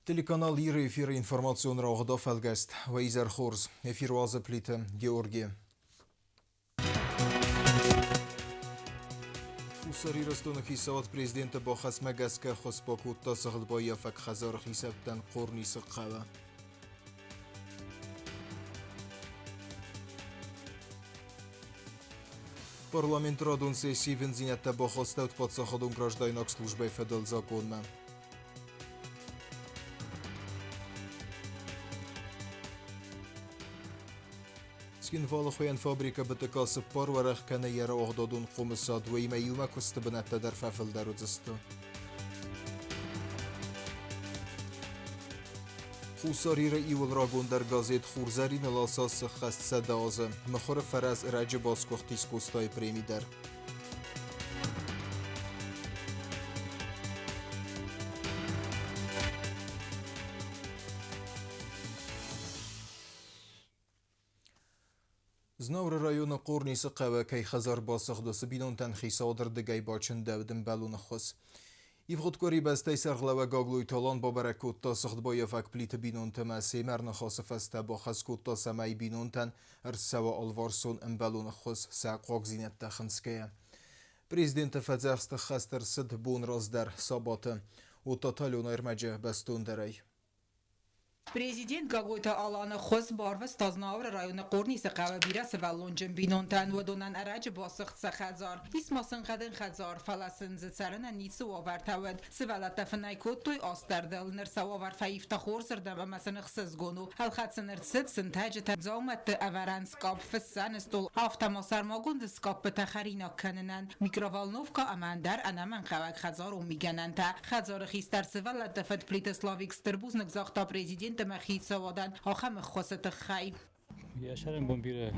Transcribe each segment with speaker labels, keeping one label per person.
Speaker 1: Телеканал «Ира» эфиры информационного рода фэлгэст. Вейзер Хорс. Эфир вазы плиты Георгия. Усари растунок хисават президента бахас магаска хоспакутта сахадбая фак хазар хисаптан корни сақава. Парламент радун сессии вензинятта бахастаут под сахадун гражданок службой федерал законна. Скинвала خوين فابريكا بتكاسب بار ورخ كان يرى أغدادون قمصاد ويما يوما كستبنات در ففل در زستو خوصاري رأي والراغون در غازيت خورزاري نلاساس خست سدازه مخور فرز رج باسكوختيس كوستاي بريمي در زناور رایون قرنی سقوه که خزار باسخ دست بینون تنخی سادر دگی باچن دودن بلون خس. ایفخودکاری بسته سرغلوه گاگلوی تالان با برکوت تا سخت با یفک پلیت بینون تماسی مرن خاصف است با خسکوت تا سمای بینون تن ارسوا الوارسون ام بلون خس ساقاق زینت تخنسکه. پریزیدنت فزاخست خستر صد بون راز در ساباته و تاتالون ارمجه بستون دری.
Speaker 2: Президент Гагойта Алана Хос Барвас Тазнаур района Корниса Кавабира Севалонджен Бинонтан Водонан Араджи Басахт Сахазар Исмасын Хаден Хазар Фаласын Зацарана Ницу Авартавад Севалата Фанайкот Той Астардел Нерсавар Фаифта Хорсердам Масанах Сазгону Алхатсенер Цитсен Таджета Заумат Аваранскап Фессанестол Автомасар Магунд Скап Тахарина Каненан Микроволновка Амандар Анаман Хавак Хазар Умигананта Хазар Хистар Севалата Фат Плитославик Стербузник Захта Президент مخیط سوادن آخم خواست خیب
Speaker 3: یاشرم بومبیر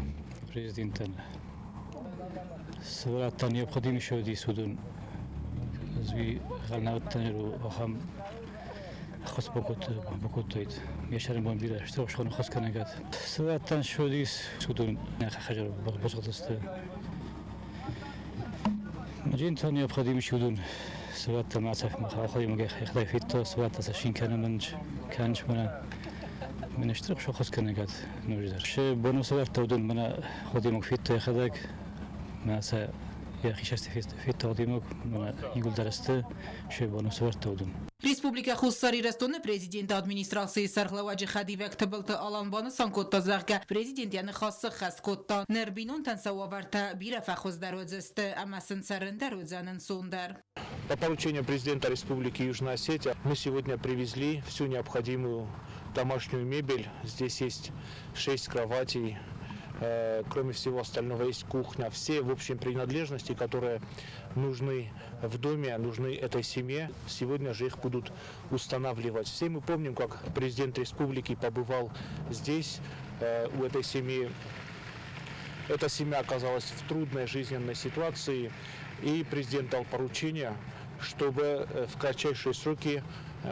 Speaker 3: پرزیدنتن سوالات تانیاب خودی شدی سودون زوی غلنات تانی رو آخم خواست بکوتید یاشرم بومبیر اشتراکش خون خواست کنگاد سوالات تان شدی سودون نخ خجر بزرگست مجین تانیاب خودی شدون سوالات تام عصف مخاطی مگه خدای فیت سوالات تسشین کنه منش من اشترك شو خاص كنا قاعد نوجد شيء بونوس تودون من خديمك في تاخذك ما سا يا أخي شفت في تقديمك من يقول درست شيء بونوس تودون
Speaker 2: Республика Хуссари Растон президент администрации Сарглаваджи Хадивек Табалта Аланбана Санкотта Зарга президент яны хассы Хаскотта Нербинон Тансауаварта Бирафа Хоздародзесте Амасын Сарендародзанын Сундар.
Speaker 4: По поручению президента Республики Южная Осетия мы сегодня привезли всю необходимую домашнюю мебель. Здесь есть 6 кроватей. Кроме всего остального есть кухня. Все, в общем, принадлежности, которые нужны в доме, нужны этой семье. Сегодня же их будут устанавливать. Все мы помним, как президент республики побывал здесь, у этой семьи. Эта семья оказалась в трудной жизненной ситуации, и президент дал поручение, чтобы в кратчайшие сроки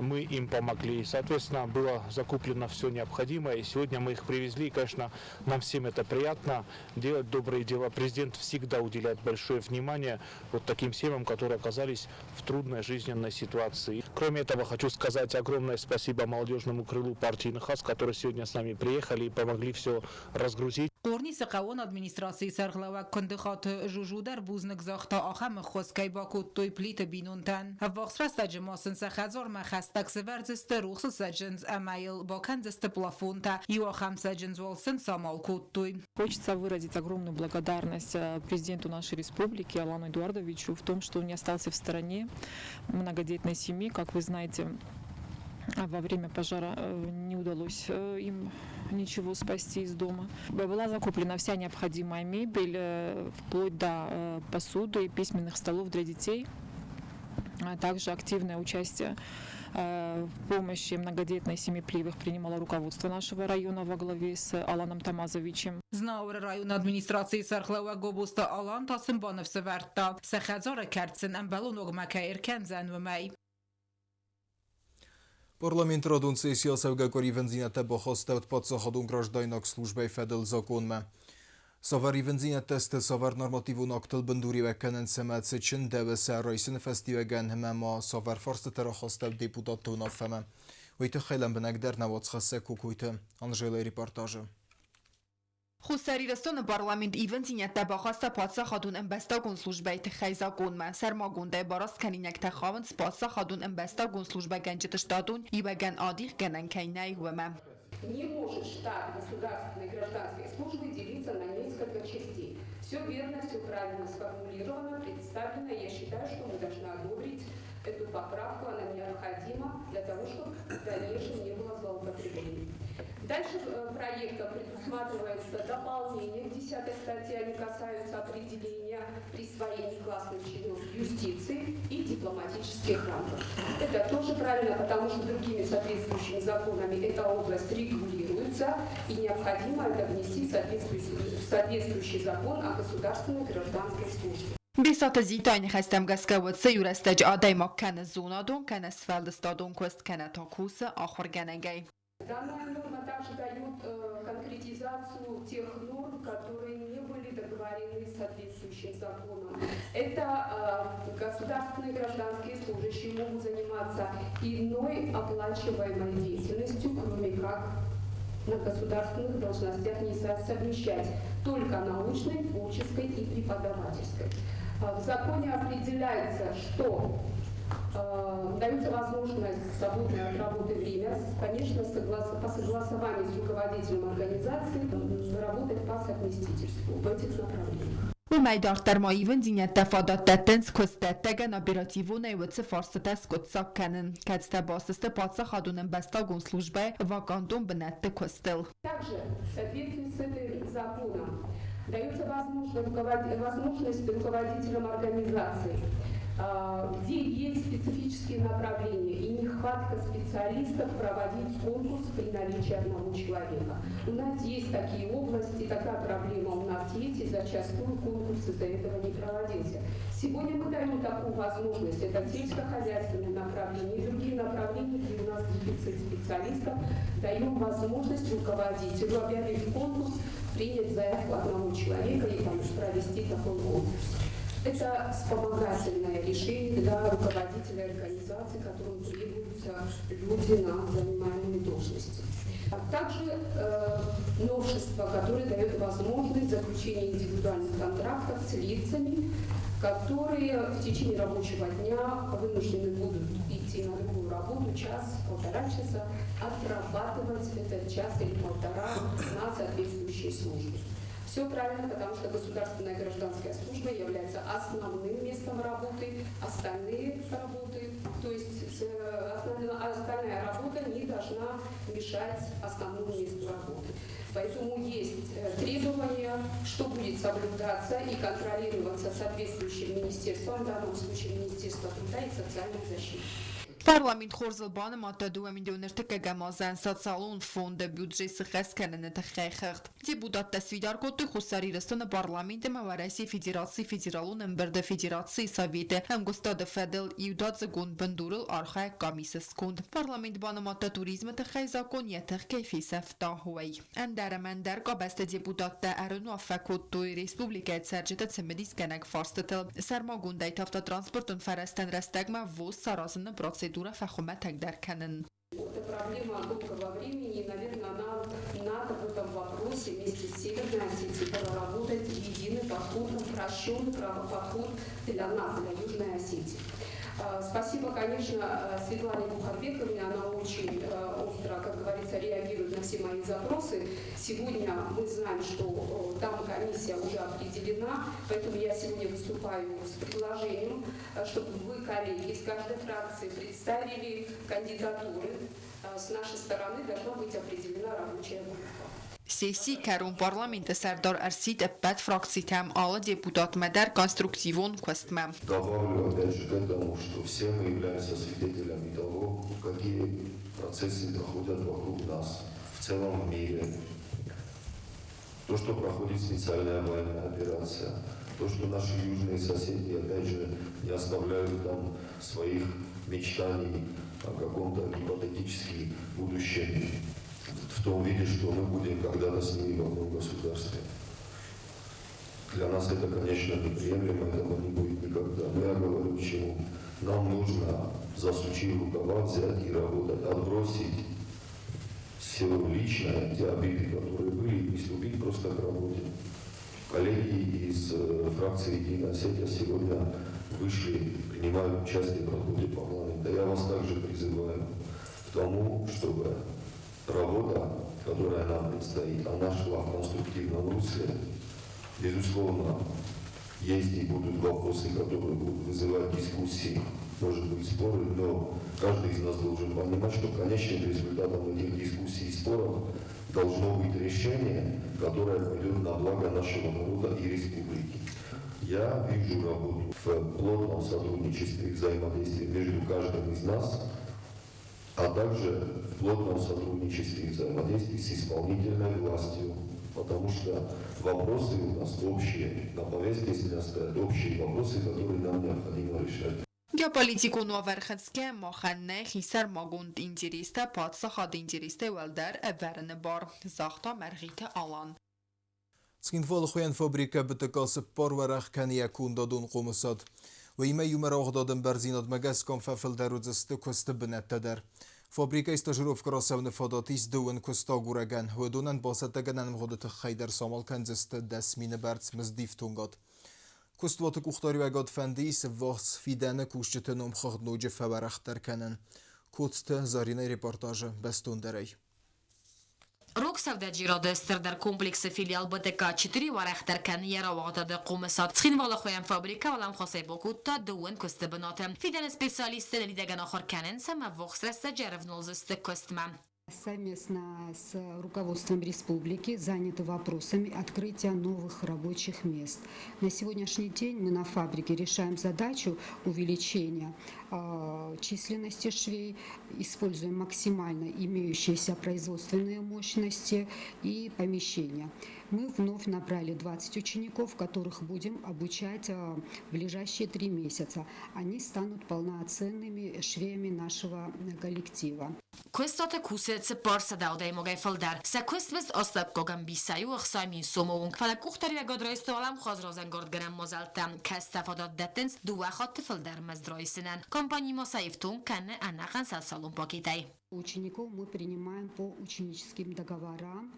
Speaker 4: мы им помогли. Соответственно, было закуплено все необходимое, и сегодня мы их привезли. И, конечно, нам всем это приятно, делать добрые дела. Президент всегда уделяет большое внимание вот таким семьям, которые оказались в трудной жизненной ситуации. Кроме этого, хочу сказать огромное спасибо молодежному крылу партии НХАС, которые сегодня с нами приехали и помогли все разгрузить.
Speaker 2: قرنی سقوان ادمنستراسی سرغلوه کندخات جوجودر بوزنک زاختا آخم خسکی باکوت توی پلیت بینونتن هفاقس رست جماسن سخزار مخستک سورزست روخس سجنز امایل باکندست плафонта и آخم سجنز والسن سامال кот توی.
Speaker 5: Хочется выразить огромную благодарность президенту нашей республики Алану Эдуардовичу в том, что он не остался в стороне многодетной семьи. Как вы знаете, во время пожара не удалось им ничего спасти из дома. Была закуплена вся необходимая мебель, вплоть до посуды и письменных столов для детей. А также активное участие в помощи многодетной семье Пливых принимало руководство нашего района во главе с Аланом Тамазовичем.
Speaker 2: Знаур район администрации Сархлава Гобуста Алан Тасымбанов Северта Сахазара Керцин Амбалуног Макаир Кензен Вмей.
Speaker 1: Парламент радун сессия савгакори вензинята бахастаут под сахадун гражданок службой федерал законма. Савари вензинят тесте савар нормативун актыл бандури веккенен семет чин девесе райсын фестивеген хема ма савар фарст тарахастав депутат тунафема. Ոյթը խելան բնակ դեռնավոց խսե կուկույթը, անժելը ռեպորտաժը։
Speaker 6: Խուսարիրստոնը պարլամենտ իվենցին յատտաբախաստա պատսախադուն ըմբեստագուն սլուժբայ թխայզակուն մա սարմագուն դե բարաստ քանինակ թխավն պատսախադուն ըմբեստագուն սլուժբայ գանջիտ շտատուն իբագան ադիղ գանանքայնայ հուեմա
Speaker 7: Не может штат государственной гражданской службы делиться на несколько частей. Все верно, все правильно сформулировано, представлено. Я считаю, что мы должны одобрить эту поправку. Она необходима для того, чтобы в дальнейшем не было злоупотреблений. Дальше проектом предусматривается дополнение к 10 статье. Они касаются определения присвоения классных чинов юстиции и дипломатических рангов. Это тоже правильно, потому что другими соответствующими законами эта область регулируется, и необходимо это внести в соответствующий закон о государственной гражданской службе.
Speaker 6: بساط زیتاین خستم گسکوت سیور استج آدای ما کن زونادون کن اسفلد استادون کست کن تاکوس آخر گنگی.
Speaker 7: Данная норма также дает конкретизацию тех норм, которые не были договорены с соответствующим законом. Это государственные гражданские служащие могут заниматься иной оплачиваемой деятельностью, кроме как на государственных должностях нельзя совмещать только научной, творческой и преподавательской. В законе определяется, что дается возможность свободной от работы время, конечно, по согласованию с руководителем организации работать по совместительству в этих направлениях.
Speaker 6: وميدار ترمايفن دينيت تفادات تتنس كستات تغن оперативу наиваться форсата скотсак канен. Кадста басыста патса хадунен бестагун службе вакантун бенетте костел.
Speaker 7: Также в соответствии с этим законом дается возможность руководителям организации, где есть специфические направления и нехватка специалистов, проводить конкурс при наличии одного человека. У нас есть такие области, такая проблема у нас есть, и зачастую конкурс из-за этого не проводился. Сегодня мы даем такую возможность, это сельскохозяйственное направление и другие направления, где у нас дефицит специалистов, даем возможность руководителю объявить конкурс, принять заявку одного человека и провести такой конкурс. Это вспомогательное решение для руководителей организации, которым требуются люди на занимаемые должности. Также новшество, которое дает возможность заключения индивидуальных контрактов с лицами, которые в течение рабочего дня вынуждены будут идти на любую работу, час-полтора часа, отрабатывать этот час или полтора на соответствующей службе. Все правильно, потому что государственная гражданская служба является основным местом работы, остальные работы, то есть остальная работа не должна мешать основному месту работы. Поэтому есть требования, что будет соблюдаться и контролироваться соответствующим министерством, в данном случае Министерство труда и социальной защиты.
Speaker 6: Parlament خورزلبان ماتدو من دونرت که گمازن سات سالون فوند بودجه سخص کنن تخیخت. Депутат тасвидар коты хусарирстон парламенте мавараси федерации федералун берде федерации совете амгустада федел иудат загун бендурл арха комиссис кунд. Парламент банамата туризма тхайзакон ятх кайфис афтахуй. Эндер мендер габаст депутат та арну афакот той республика цержета цемедис генек фарстетел сармагун дайтафта транспортун фарастен растагма вуз саразын процедура фахума тагдер канен.
Speaker 7: Это проблема долгого времени, и, наверное, надо в этом вопросе вместе с Северной Осетией проработать единый подход, упрощенный подход для нас, для Южной Осетии. Спасибо, конечно, Светлане Бухарбековне, она очень остро, как говорится, реагирует на все мои запросы. Сегодня мы знаем, что там комиссия уже определена, поэтому я сегодня выступаю с предложением, чтобы вы, коллеги, из каждой фракции представили кандидатуры. С нашей стороны должна быть определена рабочая группа.
Speaker 6: Сессии Карун парламента Сардар Арсид опять фракции там alla депутат Мадар конструктивон квестма.
Speaker 8: Добавлю опять же к этому, что все мы являемся свидетелями того, какие процессы проходят вокруг нас, в целом мире. То, что проходит специальная военная операция, то, что наши южные соседи, опять же, не оставляют там своих мечтаний о каком-то гипотетическом будущем, в том виде, что мы будем когда-то с ними в одном государстве. Для нас это, конечно, неприемлемо, этого не будет никогда. Но я говорю, к чему. Нам нужно засучить рукава, взять и работать, отбросить все личное, те обиды, которые были, и приступить просто к работе. Коллеги из фракции «Единая Осетия» сегодня вышли, принимают участие в работе парламента. Я вас также призываю к тому, чтобы работа, которая нам предстоит, она шла в конструктивном русле. Безусловно, есть и будут вопросы, которые будут вызывать дискуссии, может быть, споры, но каждый из нас должен понимать, что конечным результатом этих дискуссий и споров должно быть решение, которое пойдет на благо нашего народа и республики. Я вижу работу в плотном сотрудничестве и взаимодействии между каждым из нас, а также в плотном сотрудничестве и взаимодействии с исполнительной властью, потому что вопросы у нас общие, на повестке дня стоят общие вопросы, которые нам необходимо решать.
Speaker 6: Գեոպոլիտիկուն ու ավերխցկե մոխաննե խիսար մագունդ ինտերիստը պատսա խադ ինտերիստը ուելդար վերնը բար զախտա մերղիթը ալան.
Speaker 1: سكين خوين فابريكا بتقاس بارورخ كان يكون دادون قومسات ويما يمر دادن برزينات مجاز كان ففل درود استكوست بنت در فابريكا استجروف كراسون فاداتيس دون كستا غورغان ودونن باستگنن مغدت خيدر سامال كنزست دسمين برتس مزديف تونغات كستوات كوختاري وگاد فنديس واس فيدان كوشتنوم خد نوج فبرختر كنن كوتست زارينه ريبورتاج بستون دري
Speaker 9: Роксавда Джиродестер дар комплекси филиал БТК 4 варахтар кан яра вагда қумасат схин вала khoyam fabrika walam khosay bokutta duwen koste banatem fidan специалисты лидаган ахор канен сама вохсраса жарвнолзесте костма.
Speaker 10: Совместно с руководством республики заняты вопросами открытия новых рабочих мест. На сегодняшний день мы на фабрике решаем задачу увеличения численности швей, используем максимально имеющиеся производственные мощности и помещения. Мы вновь набрали 20 учеников, которых будем обучать в ближайшие 3 месяца. Они станут полноценными швеями нашего коллектива.
Speaker 9: Quest'ate kusetse parsa daudai mogai faldar. Sa questmest ostab kogam bisayu axsami somong. Fala kuchtari ve godroisto alam khazrozen gordgaram mozaltam. Kastafadat detens duwa khat faldar mazdraisinen. Компании Мосаевтун канне аннахан салсалун пакетай.
Speaker 10: Учеников мы принимаем по ученическим договорам,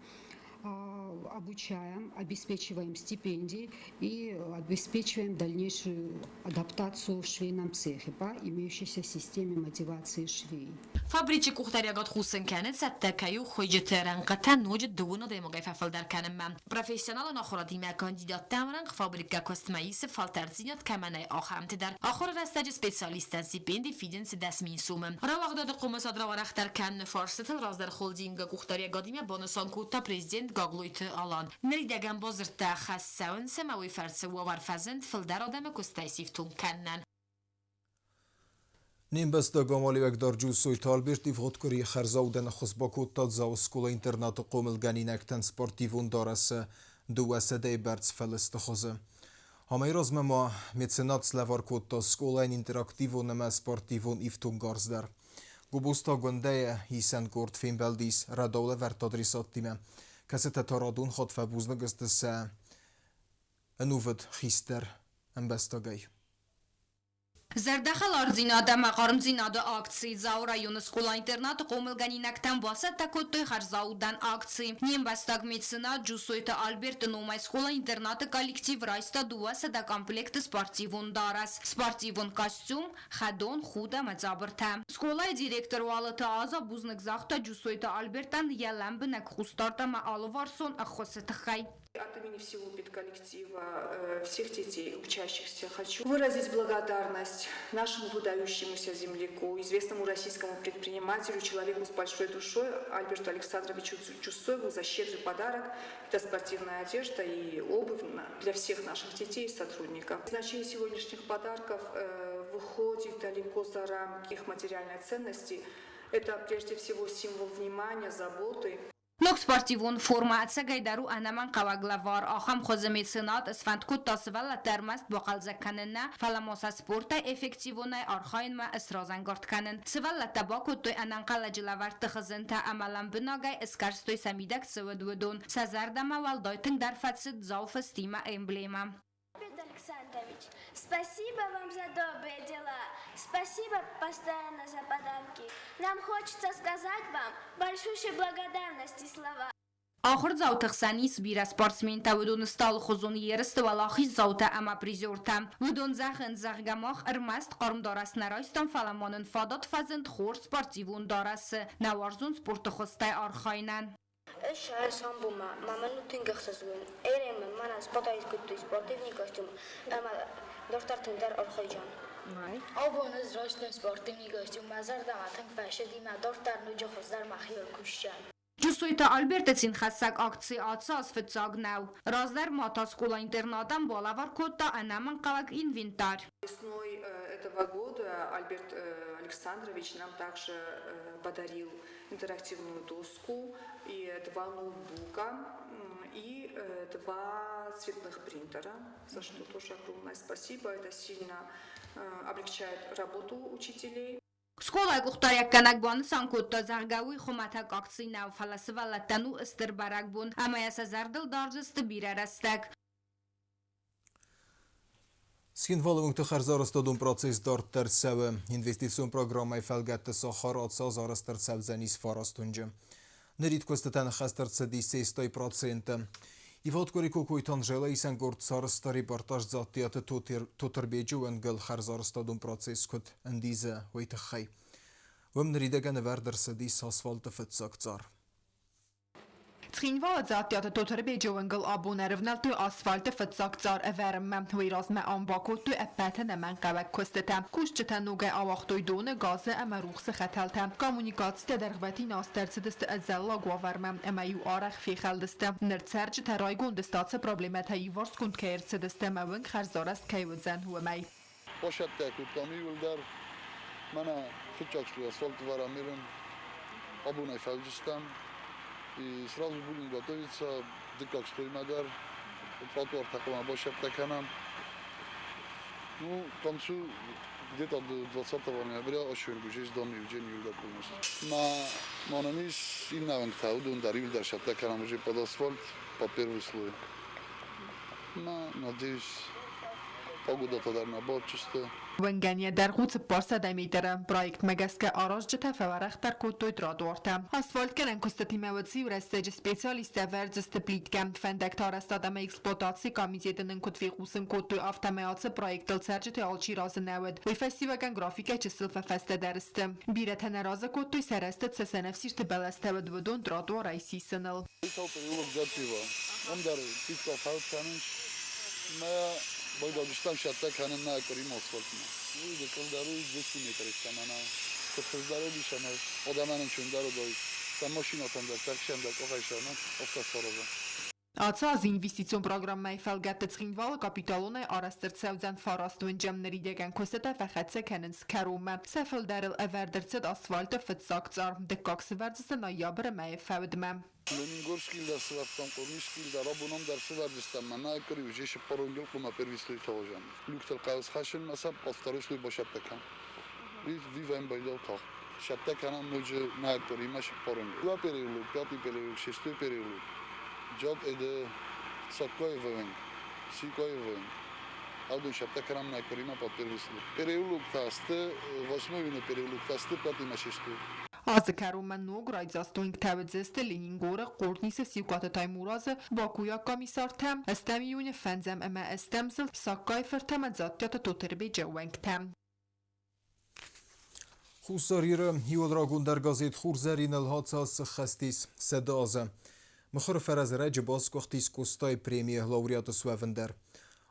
Speaker 10: обучаем, обеспечиваем стипендии и обеспечиваем дальнейшую адаптацию в швейном цехе по имеющейся системе мотивации швей.
Speaker 9: Фабричи кухтарягат хусен канет саттакаю хойжетеран катан ножд дуна демогай фалдар канем. Профессионал нахорадی کاندیدات تمرن فابریکا کاستمایس فالترزینات کمانه آخرم تدر آخر رستاج سپیشالیستان سیپندی فیدنس دسمی سومم. راوغداد قومساد راورختر کن فارستل رازدر خولدینگ کухтарягадیم بانسان کوتا پرزیدنت گاگلویت آلان. نریدگم بازرت خاصون سماوی فرس و ورفزند فلدر آدم کستایسیفتون کنن.
Speaker 1: نیم بسته گامالی وقدار جوسوی تالبیرت ایفغد کری خرزاودن خصباکوت تاد زاو سکولا اینترنات قومل گنینکتن سپارتیوون دارس دو سده برز فلست خوزه. همه رازم ما میتسنات سلوار کوت تا سکولا این اینتراکتیوون نما سپارتیوون ایفتون گارز در. گوبوستا گنده هیسن گورد فین بلدیس رداوله ور تدریسات دیمه. کسی تتارادون خود فبوزنگست سه انوود خیستر انبستاگی.
Speaker 11: Зардахал арзинада мақармзинада акции зау районы скола интернат қомылганинактан баса такоттой харзаудан акции. Нембастаг медицина джусойта Альберт Номай скола интерната коллектив райста дуаса да комплекты спортивун дарас. Спортивун костюм, хадон, худа мазабырта. Скола директор уалата аза бузнак захта джусойта Альбертан яламбынак хустарта маалварсон ахосетахай.
Speaker 12: От имени всего педколлектива, всех детей, учащихся, хочу выразить благодарность нашему выдающемуся земляку, известному российскому предпринимателю, человеку с большой душой, Альберту Александровичу Чусоеву за щедрый подарок. Это спортивная одежда и обувь для всех наших детей и сотрудников. Значение сегодняшних подарков выходит далеко за рамки их материальной ценности. Это прежде всего символ внимания, заботы.
Speaker 11: Нок спортивун формация гайдару анаман каваглавар ахам хозамит сенат اسفند кут тасвала термаст бақалзаканна фаламоса спорта эффективунай архайн ма اسرازنگارد канен свала табаку той ананқалажлавар тхзента амалан бинагай эскарстой самидак сведведун сазардама валдойтин дар фатсид зауф стима эмблема.
Speaker 13: Альберт Александрович Владимирович. Спасибо вам за добрые дела. Спасибо постоянно за подарки. Нам хочется сказать вам большущие благодарности слова.
Speaker 11: آخر زاوت خسانیس بیر اسپارتمین تا ودون استال خزون یرست و لاخی زاوت اما پریزورتم ودون زخن زغگماخ ارمست قرم دارست نرایستان فلمانن فادات فزند خور سپارتیوون دارست نوارزون سپورت خسته آرخاینن
Speaker 13: شهر سامبوما مامنو تنگخسزون ایرم من از پاتایز کتوی سپورتیونی کاستوم اما دکتر تندر آرخایجان
Speaker 14: آبونز راشتن سپورتیونی کاستوم مزار داماتنگ فشدی ما دکتر نوجه خزدر مخیل کشتن
Speaker 11: جسویتا آلبرتسین خسک акции отсаз фицагнау. Раздар мата школа интернатам балавар котта анаман калак инвентарь.
Speaker 12: Весной этого года Альберт Александрович нам также подарил интерактивную доску и 2 ноутбука и 2 цветных принтера, за что тоже огромное спасибо. Это сильно облегчает работу учителей.
Speaker 11: Школа кухтаряк канакбон санкутта заргауи хуматак акции нау фаласывалаттану истербаракбун амаяса зардыл даржысты бирарастак.
Speaker 1: Skinvalung te Харзарстадун процесс дартер севе инвестицион программай фелгетте сахарат сазарастер севзенис фарастунже. Нерит костетен хастер цедисе 100%. Ивот корико койтан жела исен горд сарста репортаж заттиаты тотербеджу энгел Харзарстадун процесс кот эндизе вейтахай. Вемнеридеген вердер седис асфальта фетсакцар.
Speaker 6: Цхинвала заттиаты тотербеджу энгел абунервнел ту асфальта фетсакцар эверм вираз ме амбако ту эпетен мен кавек костетем. Кушчетен нуге авахтоy done gazı ama ruhsı xəteltem. Kommunikasiya dərğbəti nastercidist əzəlla qovarmam ama yu araq fixeldistem. Nərçərci təray gondistatsa problemətə yuvars kund kəyircidistem avın xərzarast kəyvüzən huvəməy.
Speaker 15: Başat təkutami yuldar mənə fıçaçlı asfalt varamırım. Abunay fəlcistem. И сразу будем готовиться к Мадар, тротуар такого большая такая. Ну, к концу где-то до 20 ноября очень уже сданы уже не юлда полностью. На монамис и на вентауду он дарил дальше такая уже под асфальт по первый слой. Надеюсь, погода тогда наоборот чисто.
Speaker 6: ونگنیه در قوت پارسا دمیدره پروژه مگسکه آراج جته فورخ در کوتوی درادورتم اسفالت کنن کستتی موادی و رستج سپیشالیست ورزست پلیتکم فندکتار استادم اکسپلواتاسی کامیزیدنن کتوی قوسن کوتوی آفتمیات پروژه دلسرجت آلچی راز نود و فستیوگن گرافیک چسل فست درستم بیره تنراز کوتوی سرستت سسنفسیش تبلسته و دودون درادور رئیسی سنل
Speaker 15: باید آبشتم شده کنن نه کریم آسفالت نه. ولی دکتر داروی 200 متر است من. کتر دارو بیشتر آدم من چون دارو داری. سم ماشین آتام در ترکشم در کاخشانه افت سراغ.
Speaker 6: Ացա az investitsiyon programmai fəlgətdə çıxınvalı kapitalona araşdırtsəvzən farastun cəmnəridəgən köstətə fəxətsə kənins kərumə. Səfəl dəril əvərdırtsəd asfaltı fıtsaqcar. Dəqqaqsı vərdisi nayabrı məyə fəvdmə.
Speaker 15: Лениногорский да свартам, Комишский да рабунам да свардистам. Мана кори уже ще порongil kuma prvi sloj tožan. Luktel kaos hashen masa po второй sloj bošat takan. Vi vem bajdal tak. Шаттакана може најкори имаше порongil. Два периолог, пети периолог, шестой периолог. Джот еде сакој вен. Сикој вен. Алдун шаттакана најкори има по први слoj. Периолог тасте, восьмой периолог тасте, пети има шестой.
Speaker 6: Az Karoman Nograjzasztóink tevedzeste Leningóra Kortnisze Szikata Tajmurazı Bakuya komisartem Estemiuni fenzem eme estemzil Sakkaj fertemedzatjata toterbe dzsewenktem.
Speaker 1: Хуссарира Хиодрагун дар газет Хурзарин الهاتساس خستيس سدازه مخر فرز رج باز کوختیس کوستای پریمی لوریات سووندر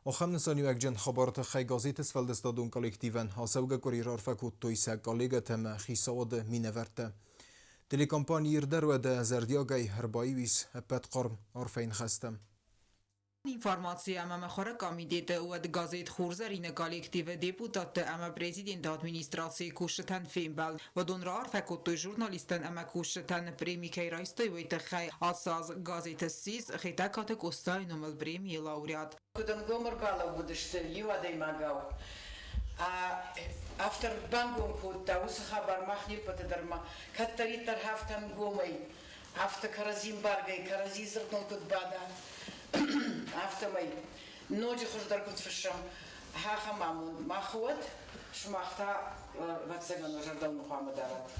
Speaker 1: آخم نسانیو اکجن خبرت خی گازیت سفلدستادون کالکتیون حسابگ کوریرار فکوت تویسه کالگتم خیساد مینورته دلی کمپانیر در وده زردیاگای هربایی ویس پت قرم عرفین خستم
Speaker 2: Informacija ama xora komitete u ad gazet Xurzarine kolektive deputat ama prezident administracije kushtan Fembal vodon rar fakotto jurnalisten ama kushtan premi kairaistoy vete khay asaz gazete siz khitakat kostay nomel premi laureat
Speaker 16: Kudan gomor bala budishte yuadai magaw after bangum putta us khabar makhni patdarma kattaritar haftan gomay after karazim bargay karazizr nokut bada Автомай. Ночи хождар кут фишам. Хахамамун махуат шмахта ватсаган жардам Мухаммадарат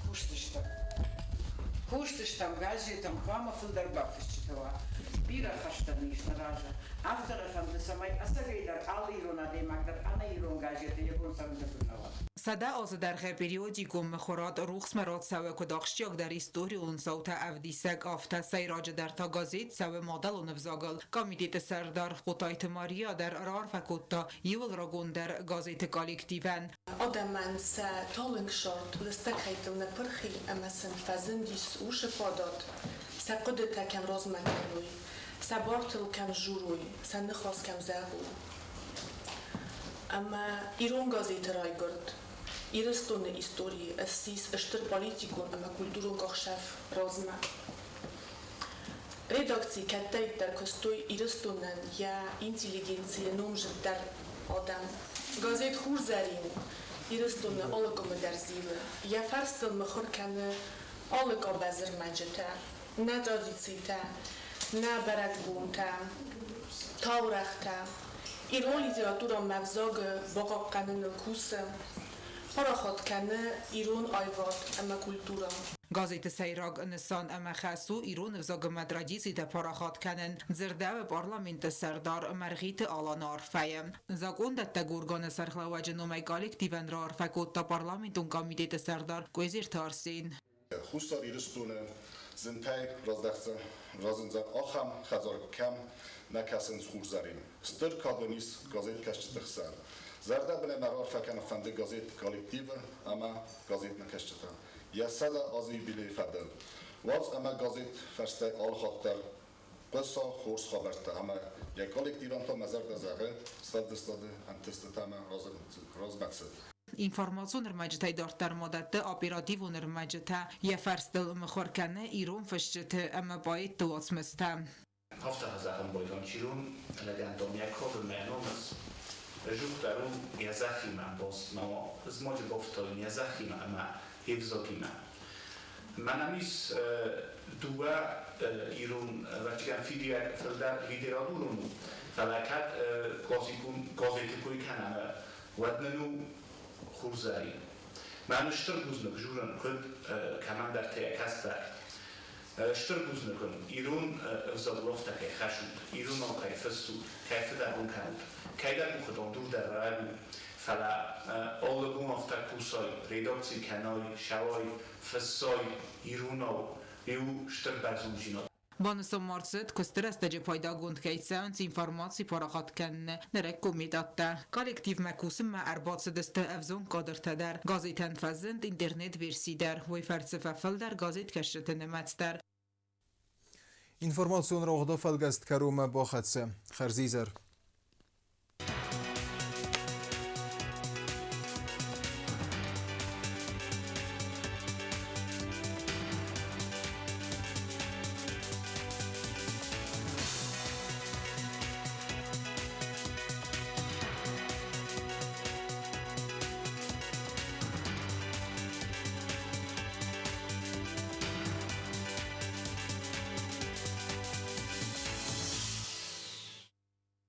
Speaker 16: Куштыштам газетам квама филдарбафичтова бира хаштаниш наража автор фамды самай асагайдар алирона демагдар анаирон газеты ягон сандабунава
Speaker 2: Сада аздар периодикум خوراد روخس مراد سوه کداخشیاک در ایستوری اون سوت افدیسک آفته سیراج در تا گازیت سوه مادل و نفزاگل کامیدیت سردار خطایت ماریا در رار فکوتا یول راگون در گازیت کالکتیون
Speaker 17: آدمان سا تالنگ شارت لستکهیتون پرخی امسن فزندیس اوش فاداد سا قدتا کم راز مکنوی سا بارتل کم جوروی سا نخواست کم زهوی اما ایرون گازیت رای گرد Ирыстонны истории сис эштер политикун ама культурун кохшаф розма. Редакции каттайттар костой ирыстоннан я интеллигенция номжиттар адам. Газет хурзарин ирыстонны олыкомы дарзилы. Я фарстыл мыхор каны олыко базыр маджета. На традицита, на баракбунта, таурахта. Ирон литература мавзага багакканын кусы. پراخات کنه ایران آیوات اما کلتورا
Speaker 2: گازیت سیراگ نسان اما خاصو ایران وزاگ مدرجیسی ده پراخات کنن زرده و پارلمنت سردار مرغیت آلان عرفه زاگون ده تگورگان سرخلو جنومه کالکتیون را عرفه کود تا پارلمنتون کامیدیت سردار گوزیر تارسین
Speaker 18: خوستار ایرستونه زنتای رازنزن آخم خزار کم نکسن خورزاریم ستر کادونیس گازیت کشت تخسر زرده بله مرار فکن فنده گازیت کالکتیو اما گازیت نکشته یا سال آزی بیلی فدل واز اما گازیت فرسته آل خاطر قصه خورس خبرته اما یا کالکتیو تا مزار دزاغه سال دستاده انتسته اما راز مقصد
Speaker 2: اینفورماسیون رمجته دارتر مدت اپراتیو رمجته یا فرستل مخورکنه ایران فشته اما باید تواس مسته
Speaker 19: هفته هزارم بایدان چیرون لگندام یک کار معنامز جوختارو یزخیمه باز ما زماج بافتای یزخیمه اما حفظاکیمه من همیز دو ایران وقتی فیدرالورون فلاکت گازیتی کوی کنه ودنو خورزاری من اشتر بزنک جورن خود کمان در تیکستر اشتر بزنکم ایران افزادلافته که خشود ایران آقای فسود کیف در اون کند که در مخدام دور در رای فلا آلگون افتر کوسای ریداکسی کنای شوای فسای ایران آو بیو اشتر برزون جیناد
Speaker 2: بانسو مارست کستر استجه پایدا گوند که سانس اینفورماسی پاراخات کن نرکو میداده کالکتیو مکوسم ما ارباط سدست افزون قادر تدر گازیت انفزند اینترنت ورسی در وی فرسفه فل در گازیت کشت نمت در
Speaker 1: اینفورماسیون را غدا فلگست کروم با خدسه خرزیزر